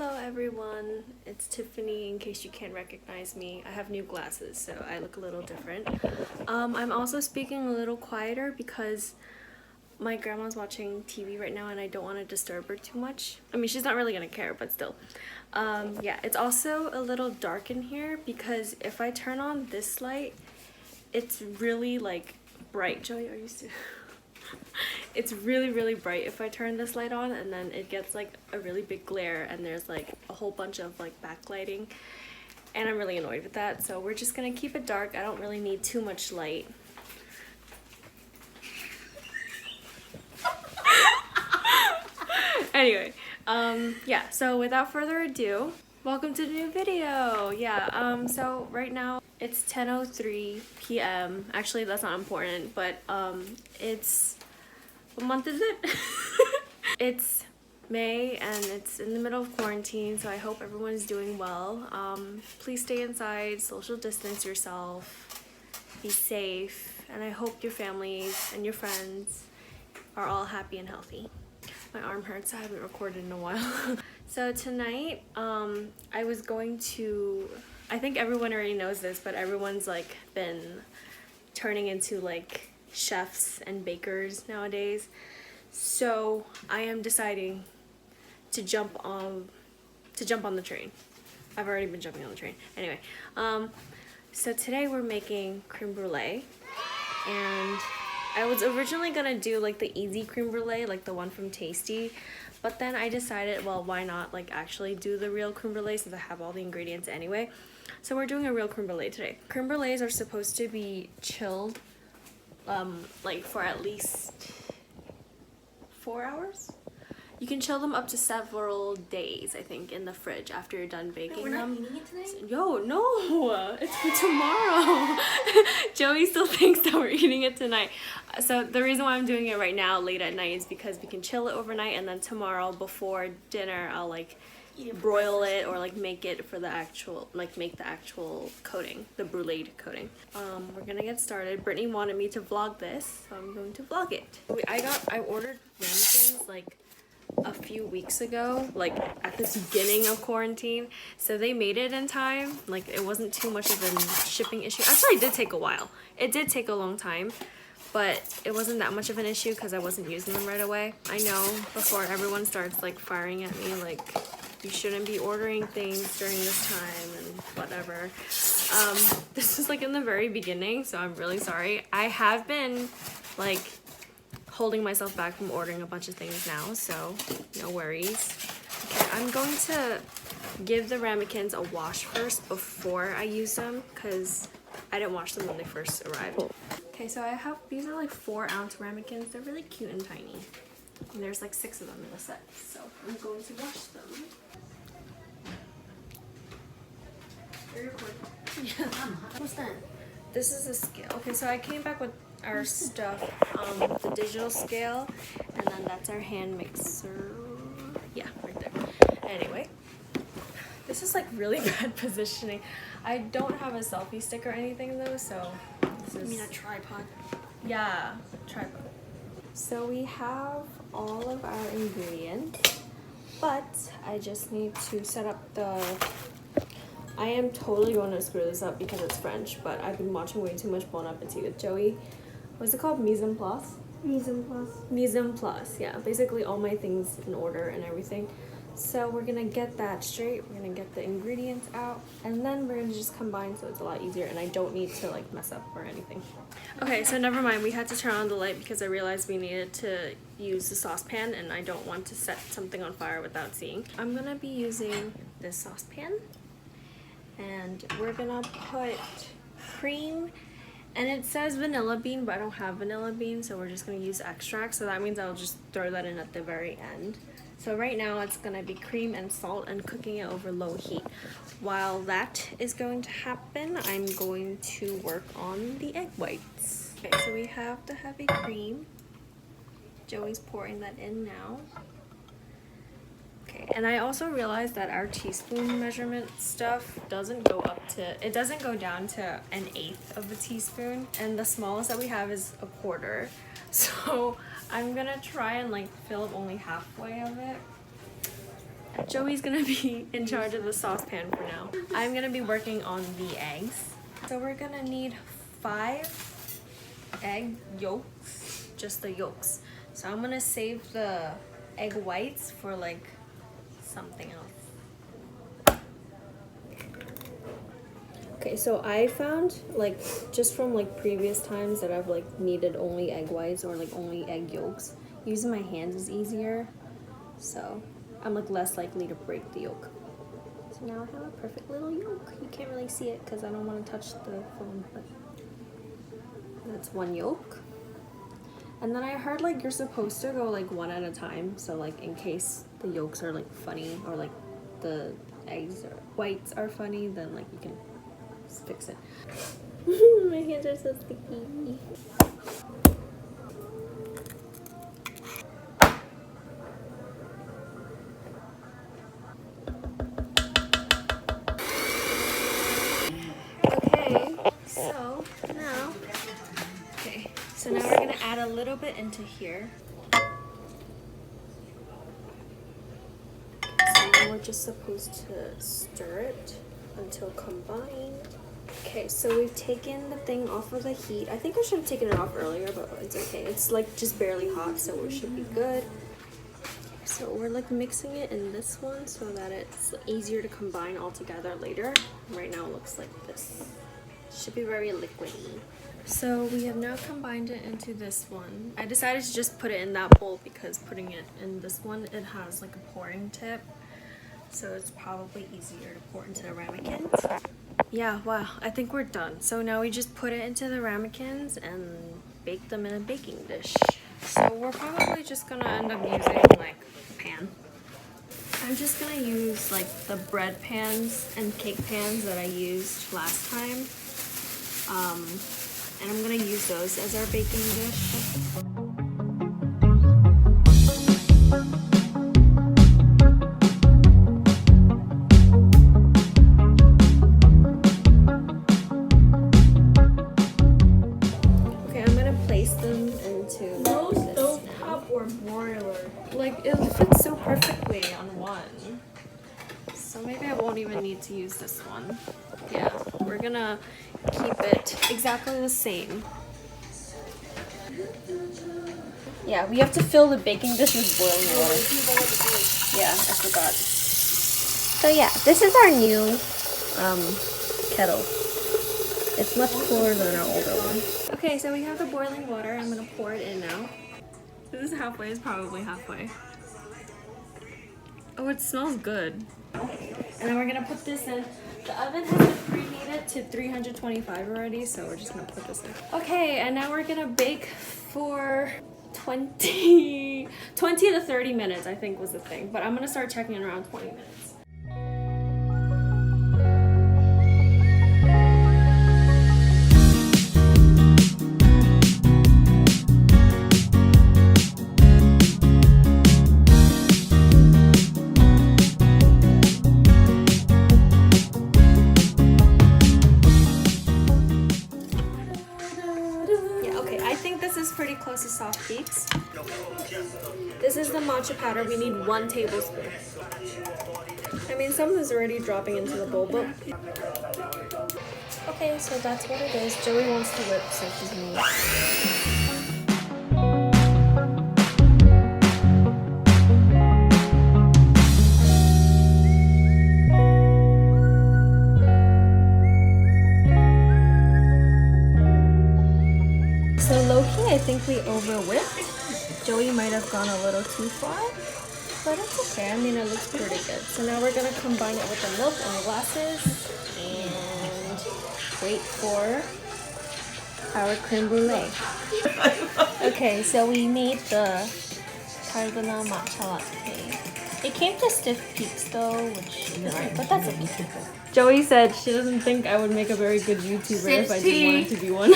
Hello everyone, it's Tiffany in case you can't recognize me. I have new glasses so I look a little different. I'm also speaking a little quieter because my grandma's watching TV right now and I don't want to disturb her too much. I mean, she's not really gonna care, but still. Yeah, it's also a little dark in here because if I turn on this light, it's really like bright. Joey, are you still? It's really bright if I turn this light on, and then it gets like a really big glare and there's like a whole bunch of like backlighting, and I'm really annoyed with that, so we're just gonna keep it dark. I don't really need too much light. Anyway, yeah, so without further ado, welcome to the new video. Yeah, so right now it's 10:03 p.m. Actually, that's not important, but it's, what month is it? It's May and it's in the middle of quarantine, so I hope everyone's doing well. Please stay inside, social distance yourself, be safe, and I hope your families and your friends are all happy and healthy. My arm hurts, I haven't recorded in a while. So tonight, I was going to, I think everyone already knows this, but everyone's like been turning into like chefs and bakers nowadays. So I am deciding to jump on the train. I've already been jumping on the train. Anyway, so today we're making creme brulee, and I was originally gonna do like the easy creme brulee, like the one from Tasty, but then I decided, well, why not like actually do the real creme brulee since I have all the ingredients anyway. So we're doing a real creme brulee today. Creme brulees are supposed to be chilled like for at least 4 hours. You can chill them up to several days, I think, in the fridge after you're done baking we're not them. eating it tonight? Yo, no, it's for tomorrow. Joey still thinks that we're eating it tonight. So the reason why I'm doing it right now late at night is because we can chill it overnight, and then tomorrow before dinner I'll like broil it or like make it for the actual, like make the actual coating, the brulee coating. We're gonna get started. Brittany wanted me to vlog this, so I'm going to vlog it. I ordered ramekins like a few weeks ago, like at the beginning of quarantine, so they made it in time. Like it wasn't too much of a shipping issue. Actually, it did take a while. It did take a long time, but it wasn't that much of an issue because I wasn't using them right away. I know before everyone starts like firing at me like you shouldn't be ordering things during this time and whatever. This is like in the very beginning, so I'm really sorry. I have been like holding myself back from ordering a bunch of things now, so no worries. Okay, I'm going to give the ramekins a wash first before I use them because I didn't wash them when they first arrived. Okay, so I have, these are like 4-ounce ramekins. They're really cute and tiny. And there's like 6 of them in the set, so I'm going to wash them. Are you recording? Yeah. What's that? This is a scale. Okay, so I came back with our stuff, the digital scale, and then that's our hand mixer. Yeah, right there. Anyway, this is like really bad positioning. I don't have a selfie stick or anything though, so this is... You mean a tripod? Yeah, tripod. So we have all of our ingredients, but I just need to set up the... I am totally going to screw this up because it's French, but I've been watching way too much Bon Appetit with Joey. What's it called? Mise en place? Mise en place. Mise en place, yeah. Basically all my things in order and everything. So we're gonna get that straight. We're gonna get the ingredients out, and then we're gonna just combine so it's a lot easier and I don't need to like mess up or anything. Okay, so never mind. We had to turn on the light because I realized we needed to use the saucepan and I don't want to set something on fire without seeing. I'm gonna be using this saucepan, and we're gonna put cream, and it says vanilla bean, but I don't have vanilla bean, so we're just gonna use extract, so that means I'll just throw that in at the very end. So right now it's gonna be cream and salt and cooking it over low heat. While that is going to happen, I'm going to work on the egg whites. Okay, so we have the heavy cream. Joey's pouring that in now. Okay, and I also realized that our teaspoon measurement stuff doesn't go up to, it doesn't go down to 1/8 of a teaspoon, and the smallest that we have is 1/4. So I'm gonna try and like fill up only halfway of it. Joey's gonna be in charge of the saucepan for now. I'm gonna be working on the eggs. So we're gonna need 5 egg yolks, just the yolks. So I'm gonna save the egg whites for like something else. Okay, so I found like just from like previous times that I've like needed only egg whites or like only egg yolks, using my hands is easier. So I'm like less likely to break the yolk. So now I have a perfect little yolk. You can't really see it because I don't want to touch the phone, but that's 1 yolk. And then I heard like you're supposed to go like 1 at a time. So like in case the yolks are like funny or like the eggs or whites are funny, then like you can just fix it. My hands are so sticky. So now we're gonna add a little bit into here. So now we're just supposed to stir it until combined. Okay, so we've taken the thing off of the heat. I think I should have taken it off earlier, but it's okay. It's like just barely hot, so it should be good. So we're like mixing it in this one so that it's easier to combine all together later. Right now it looks like this. It should be very liquidy. So we have now combined it into this one. I decided to just put it in that bowl because putting it in this one, it has like a pouring tip. So it's probably easier to pour into the ramekins. Yeah, wow, I think we're done. So now we just put it into the ramekins and bake them in a baking dish. So we're probably just gonna end up using like a pan. I'm just gonna use like the bread pans and cake pans that I used last time. And I'm gonna use those as our baking dish. Okay, I'm gonna place them into this Stovetop or broiler? Like it fits so perfectly on one. So maybe I won't even need to use this one. Yeah, we're gonna keep it exactly the same. Yeah, we have to fill the baking dish with boiling water. Yeah, I forgot. So yeah, this is our new kettle. It's much cooler than our older one. Okay, so we have the boiling water. I'm gonna pour it in now. This is halfway, it's probably halfway. Oh, it smells good. And then we're gonna put this in. The oven has been preheated to 325 already, so we're just gonna put this in. Okay, and now we're gonna bake for 20 to 30 minutes, I think was the thing. But I'm gonna start checking in around 20 minutes. Pretty close to soft peaks. This is the matcha powder. We need 1 tablespoon. I mean, some is already dropping into the bowl, but okay, so that's what it is. Joey wants to whip, so she's gonna whip. So low-key, I think we over-whipped. Joey might have gone a little too far, but it's okay. I mean, it looks pretty good. So now we're gonna combine it with the milk and the glasses and wait for our creme brulee. Okay, so we made the cardamom matcha latte. It came to stiff peaks though, which is right, but that's okay. Joey said she doesn't think I would make a very good YouTuber if I didn't want it to be one.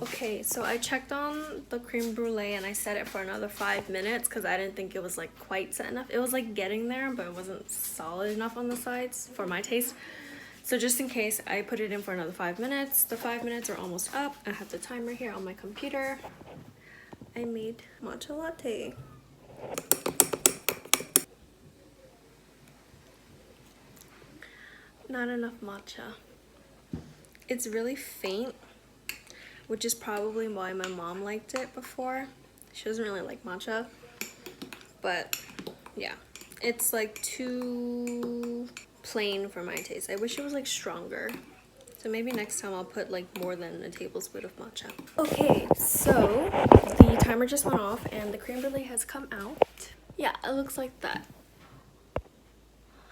Okay, so I checked on the creme brulee and I set it for another 5 minutes because I didn't think it was like quite set enough. It was like getting there, but it wasn't solid enough on the sides for my taste. So just in case, I put it in for another 5 minutes. The 5 minutes are almost up. I have the timer here on my computer. I made matcha latte. not enough matcha. It's really faint, which is probably why my mom liked it before. She doesn't really like matcha, but yeah, it's like too plain for my taste. I wish it was like stronger. So maybe next time I'll put like more than a tablespoon of matcha. Okay, so the timer just went off and the creme brulee has come out. Yeah, it looks like that.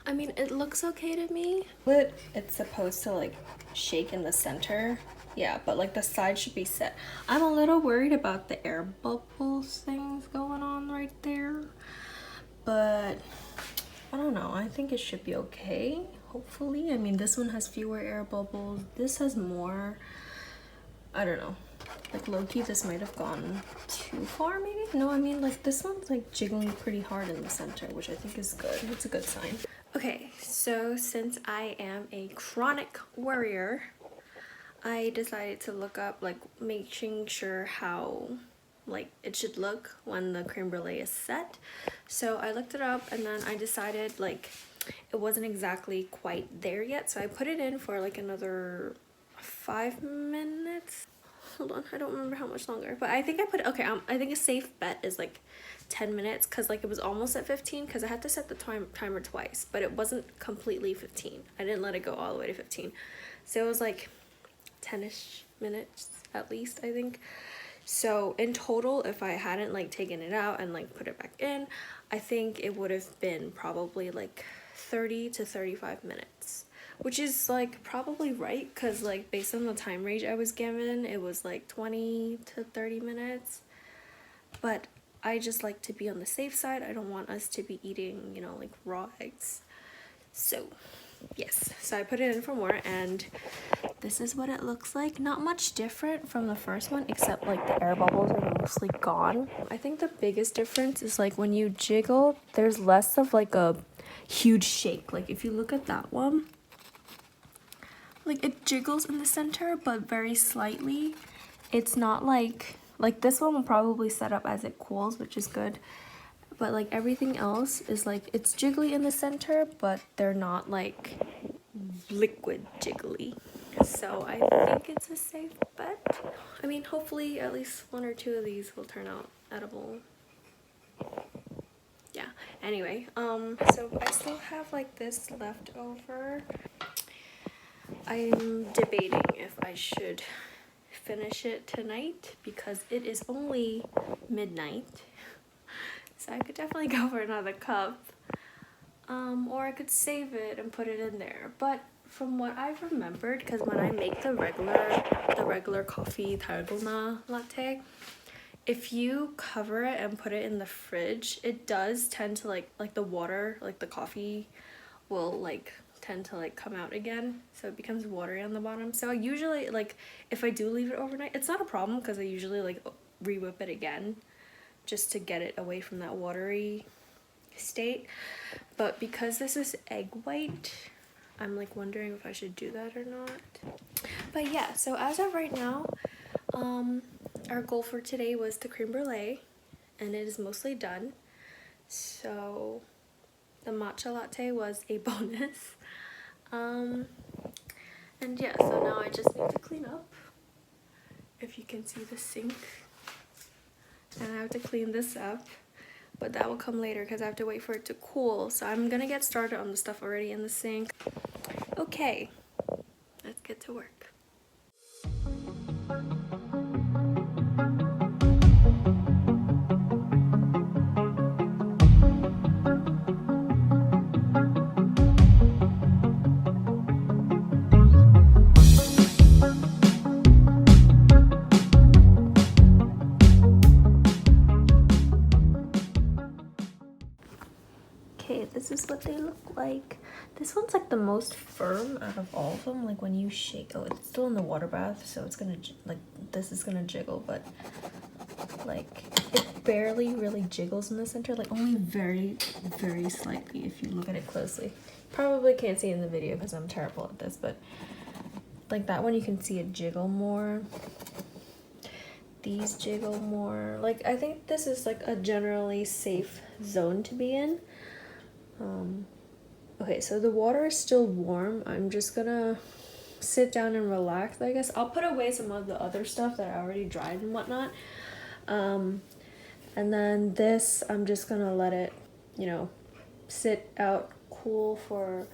I mean, it looks okay to me. But it's supposed to like shake in the center. Yeah, but like the side should be set. I'm a little worried about the air bubbles things going on right there. But I don't know. I think it should be okay. Hopefully. I mean, this one has fewer air bubbles. This has more. I don't know. Like low-key, this might have gone too far maybe? No, I mean like this one's like jiggling pretty hard in the center, which I think is good. It's a good sign. Okay, so since I am a chronic worrier, I decided to look up like making sure how like it should look when the creme brulee is set. So I looked it up and then I decided like it wasn't exactly quite there yet, so I put it in for like another 5 minutes. Hold on, I don't remember how much longer, but I think I put okay. I think a safe bet is like 10 minutes because like it was almost at 15 because I had to set the timer twice, but it wasn't completely 15. I didn't let it go all the way to 15, so it was like 10ish minutes at least, I think. So in total, if I hadn't like taken it out and like put it back in, I think it would have been probably like 30 to 35 minutes, which is like probably right because like based on the time range I was given, it was like 20 to 30 minutes. But I just like to be on the safe side. I don't want us to be eating, you know, like raw eggs. So yes, so I put it in for more and this is what it looks like. Not much different from the first one except like the air bubbles are mostly gone. I think the biggest difference is like when you jiggle, there's less of like a huge shake. Like if you look at that one, like it jiggles in the center but very slightly. It's not like this one will probably set up as it cools, which is good. But like everything else is like it's jiggly in the center, but they're not like liquid jiggly. So I think it's a safe bet. I mean, hopefully at least 1 or 2 of these will turn out edible. Yeah, anyway, so I still have like this left over. I'm debating if I should finish it tonight because it is only midnight. So I could definitely go for another cup. Or I could save it and put it in there. But from what I've remembered, because when I make the regular coffee dalgona latte, if you cover it and put it in the fridge, it does tend to like the water, like the coffee will like tend to like come out again, so it becomes watery on the bottom. So I usually like if I do leave it overnight, it's not a problem because I usually like re-whip it again just to get it away from that watery state. But because this is egg white, I'm like wondering if I should do that or not. But yeah, so as of right now, our goal for today was the creme brulee and it is mostly done. So the matcha latte was a bonus. And yeah, so now I just need to clean up. If you can see the sink, and I have to clean this up, but that will come later because I have to wait for it to cool. So I'm gonna get started on the stuff already in the sink. Okay, let's get to work. Okay, this is what they look like. This one's like the most firm out of all of them. Like when you shake, oh, it's still in the water bath, so it's gonna like this is gonna jiggle, but like it barely really jiggles in the center, like only very slightly if you look at it closely. Probably can't see in the video because I'm terrible at this, but like that one you can see it jiggle more. These jiggle more. Like I think this is like a generally safe zone to be in. Okay, so the water is still warm. I'm just gonna sit down and relax, I guess. I'll put away some of the other stuff that I already dried and whatnot. And then this, I'm just gonna let it, you know, sit out cool for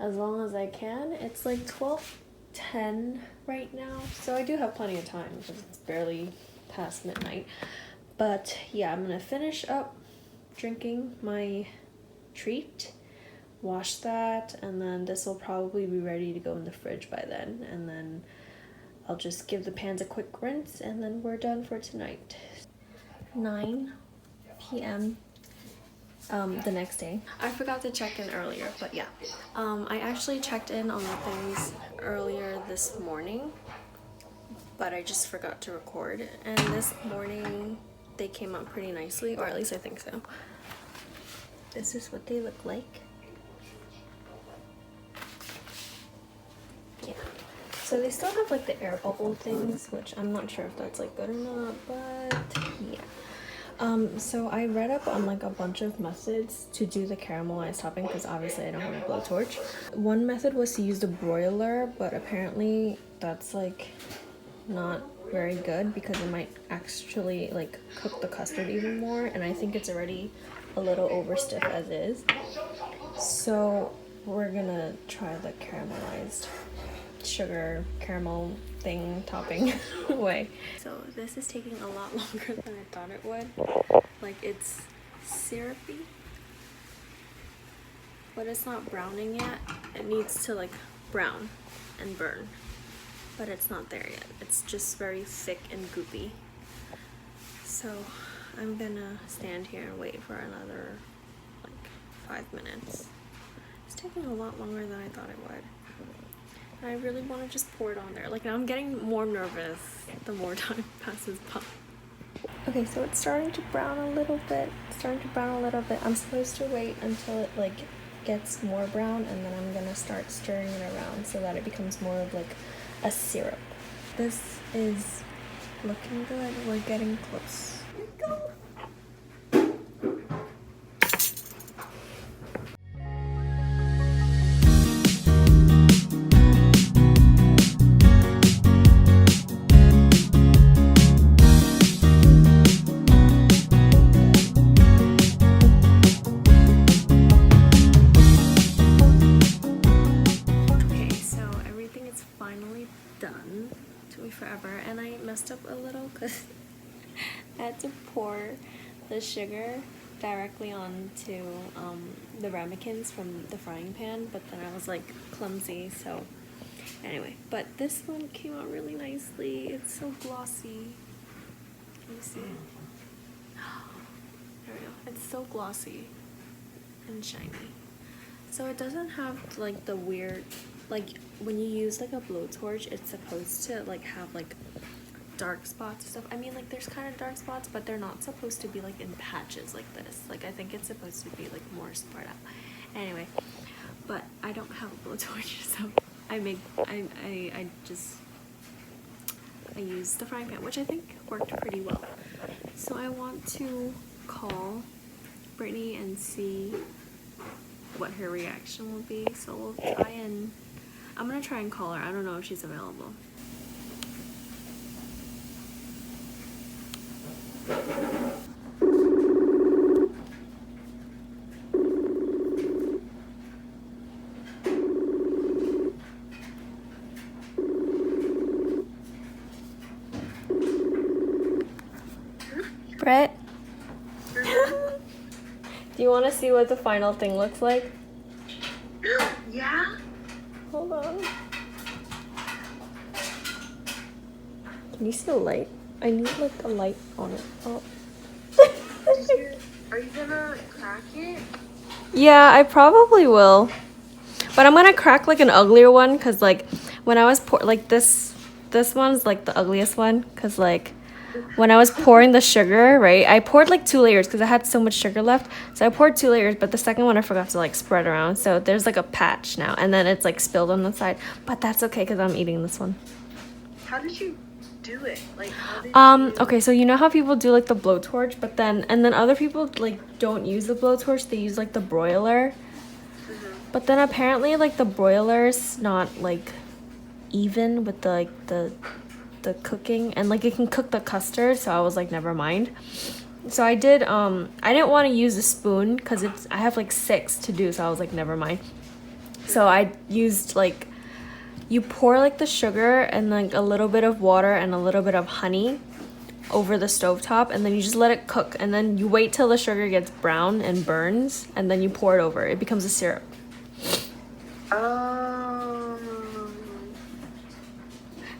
as long as I can. It's like 12:10 right now, so I do have plenty of time because it's barely past midnight. But yeah, I'm gonna finish up drinking my treat, wash that, and then this will probably be ready to go in the fridge by then. And then I'll just give the pans a quick rinse, and then we're done for tonight. 9 p.m. The next day. I forgot to check in earlier, but yeah. I actually checked in on the things earlier this morning, but I just forgot to record. And this morning, they came out pretty nicely, or at least I think so. This is what they look like. Yeah. So they still have like the air bubble things, which I'm not sure if that's like good or not, but yeah. So I read up on like a bunch of methods to do the caramelized topping because obviously I don't have a blowtorch. One method was to use the broiler, but apparently that's like not very good because it might actually like cook the custard even more, and I think it's already a little over stiff as is. So we're gonna try the caramelized sugar caramel thing topping way. So this is taking a lot longer than I thought it would. Like, it's syrupy, but it's not browning yet. It needs to like brown and burn, but it's not there yet. It's just very thick and goopy. So I'm gonna stand here and wait for another like 5 minutes. It's taking a lot longer than I thought it would. And I really want to just pour it on there. Like, now I'm getting more nervous the more time passes by. Okay, so it's starting to brown a little bit. I'm supposed to wait until it like gets more brown, and then I'm gonna start stirring it around so that it becomes more of like a syrup. This is looking good. We're getting close. Here we go. Done. Took me forever, and I messed up a little because I had to pour the sugar directly onto the ramekins from the frying pan, but then I was like clumsy, so anyway. But this one came out really nicely. It's so glossy. Can you see it? There we go. It's so glossy and shiny. So it doesn't have like the weird, like when you use like a blowtorch, it's supposed to like have like dark spots and stuff. I mean, like there's kind of dark spots, but they're not supposed to be like in patches like this. Like I think it's supposed to be like more spread out. Anyway, but I don't have a blowtorch, so I used the frying pan, which I think worked pretty well. So I want to call Brittany and see what her reaction will be. So we'll try and I'm gonna try and call her. I don't know if she's available. Brett? Do you want to see what the final thing looks like? Yeah? Hold on. Can you see the light? I need like a light on it. Oh. Are you gonna crack it? Yeah, I probably will. But I'm gonna crack like an uglier one, cause like when I was like this one's like the ugliest one, cause like when I was pouring the sugar, right, I poured like 2 layers because I had so much sugar left. So I poured 2 layers, but the second one I forgot to like spread around. So there's like a patch now, and then it's like spilled on the side. But that's okay because I'm eating this one. How did you do it? Like, how did you... Okay, so you know how people do like the blowtorch, but then other people like don't use the blowtorch. They use like the broiler. But then apparently like the broiler's not like even with the cooking, and like it can cook the custard, so I was like never mind. So I did I didn't want to use a spoon because I have like 6 to do, so I was like never mind. So I used like, you pour like the sugar and like a little bit of water and a little bit of honey over the stovetop, and then you just let it cook, and then you wait till the sugar gets brown and burns, and then you pour it over. It becomes a syrup.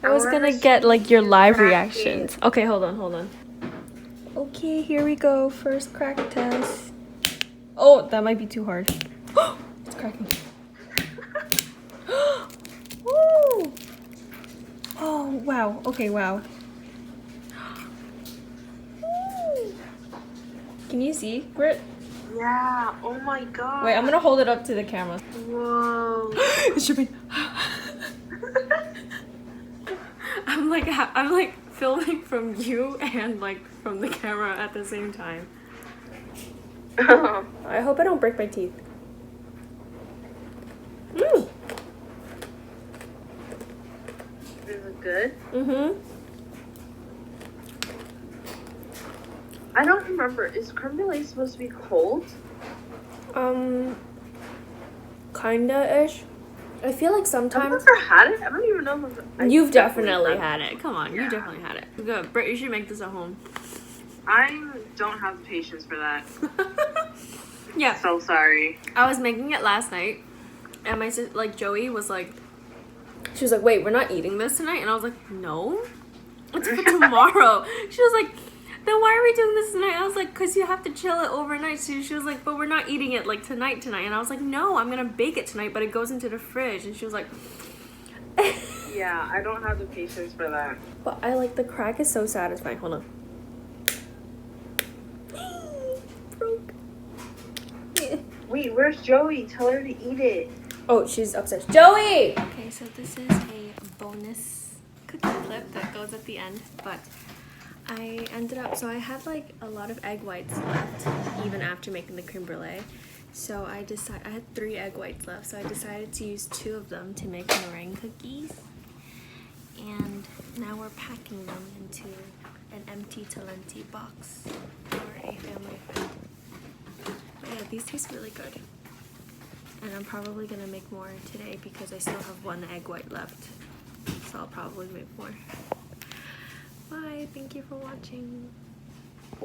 I was gonna get like your live reactions. Okay, hold on. Okay, here we go. First crack test. Oh, that might be too hard. It's cracking. Woo! Oh, wow. Okay, wow. Can you see, Britt? Yeah. Oh my god. Wait, I'm gonna hold it up to the camera. Whoa. It's dripping. I'm like filming from you and like from the camera at the same time. I hope I don't break my teeth. Is it good? Mm-hmm. I don't remember. Is creme brulee supposed to be cold? Kinda-ish. I feel like I've sometimes... never had it. I don't even know if You've definitely had it. Come on, Yeah. you definitely had it. Good. Britt, you should make this at home. I don't have the patience for that. Yeah. So sorry. I was making it last night, and my sister, like Joey, was like, she was like, "Wait, we're not eating this tonight?" And I was like, "No, it's for tomorrow." She was like, "Then why are we doing this tonight?" I was like, "Cause you have to chill it overnight." So she was like, "But we're not eating it like tonight." And I was like, "No, I'm gonna bake it tonight, but it goes into the fridge." And she was like, Yeah, I don't have the patience for that. "But I like the crack is so satisfying." Hold on. Broke. Wait, where's Joey? Tell her to eat it. Oh, she's upstairs. Joey! Okay, so this is a bonus cookie clip that goes at the end, but I ended up, so I had like a lot of egg whites left, even after making the creme brulee. So I had 3 egg whites left, so I decided to use 2 of them to make meringue cookies. And now we're packing them into an empty Talenti box for a family friend. But yeah, these taste really good. And I'm probably gonna make more today because I still have 1 egg white left. So I'll probably make more. Bye, thank you for watching.